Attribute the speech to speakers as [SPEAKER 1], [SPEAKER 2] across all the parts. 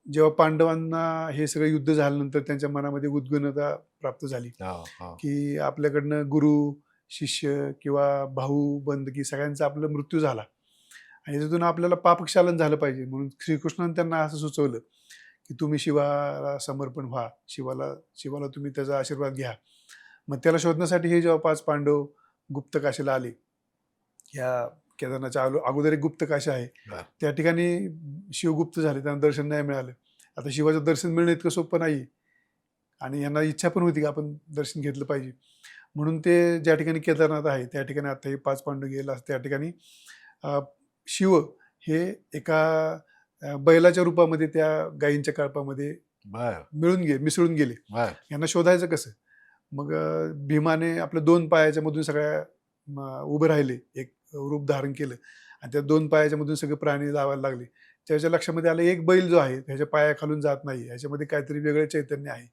[SPEAKER 1] जेव्हा पांडवांना हे सगळं युद्ध झाल्यानंतर त्यांच्या मनामध्ये उद्विग्नता प्राप्त झाली, की आपल्याकडनं गुरु, शिष्य किंवा भाऊ, बंधकी सगळ्यांचा आपला मृत्यू झाला आणि त्यातून आपल्याला पापक्षालन झालं पाहिजे. म्हणून श्रीकृष्णाने त्यांना असं सुचवलं, की तुम्ही शिवाला समर्पण व्हा. शिवाला तुम्ही त्याचा आशीर्वाद घ्या. मग त्याला शोधण्यासाठी हे जेव्हा 5 पांडव गुप्त काशीला आले, या केदारनाथच्या अगोदर एक गुप्त काशी आहे. त्या ठिकाणी शिवगुप्त झाले, त्यांना दर्शन नाही मिळालं. आता शिवाचं दर्शन मिळणं इतकं सोपं नाही आणि यांना इच्छा पण होती की आपण दर्शन घेतलं पाहिजे. म्हणून ते ज्या ठिकाणी केदारनाथ आहे त्या ठिकाणी आता हे 5 पांडव गेला, त्या ठिकाणी शिव हे एका बैलाच्या रूपामध्ये त्या गायींच्या कळपामध्ये मिसळून गेले. यांना शोधायचं कसं? मग भीमाने आपल्या 2 पायाच्या मधून सगळ्या उभे राहिले, एक रूप धारण केलं आणि त्या 2 पायाच्या मधून सगळे प्राणी लावायला लागले. त्याच्या लक्षामध्ये आलं एक बैल जो आहे त्याच्या पायाखालून जात नाही, ह्याच्यामध्ये काहीतरी वेगळं चैतन्य आहे,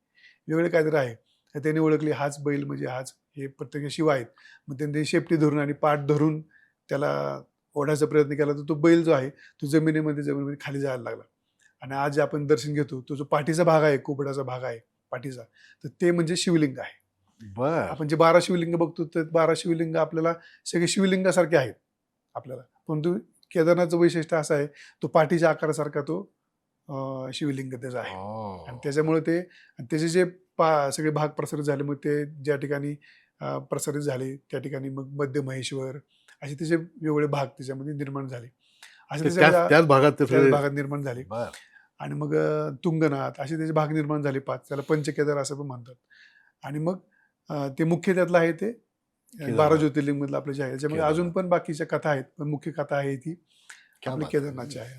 [SPEAKER 1] वेगळे काहीतरी आहे. तर त्यांनी ओळखली हाच बैल म्हणजे हाच हे प्रत्यक्ष शिव आहेत. मग त्यांनी शेपटी धरून आणि पाठ धरून त्याला ओढायचा प्रयत्न केला, तर तो बैल जो आहे तो जमिनीमध्ये खाली जायला लागला. आणि आज आपण दर्शन घेतो तो जो पाठीचा भाग आहे, कुबडाचा भाग आहे पाठीचा, तर ते म्हणजे शिवलिंग आहे. आपण जे 12 शिवलिंग बघतो तर 12 शिवलिंग आपल्याला सगळे शिवलिंगासारखे आहेत आपल्याला, परंतु केदारनाथचं वैशिष्ट्य असं आहे तो पाठीच्या आकारासारखा तो शिवलिंग त्याचा आहे. आणि त्याच्यामुळे त्याचे जे सगळे भाग प्रसारित झाले, मग ते ज्या ठिकाणी प्रसारित झाले त्या ठिकाणी मग मध्य महेश्वर असे त्याचे वेगवेगळे भाग त्याच्यामध्ये निर्माण झाले, असे त्याच भागात निर्माण झाले. आणि मग तुंगनाथ असे त्याचे भाग निर्माण झाले 5, त्याला पंचकेदार असं पण म्हणतात. आणि मग ते मुख्य त्यातलं आहे ते 12 ज्योतिर्लिंग मधलं आपलं जे आहे. त्याच्यामध्ये अजून पण बाकीच्या कथा आहेत, पण मुख्य कथा आहे ती आपली केदारनाथची आहे.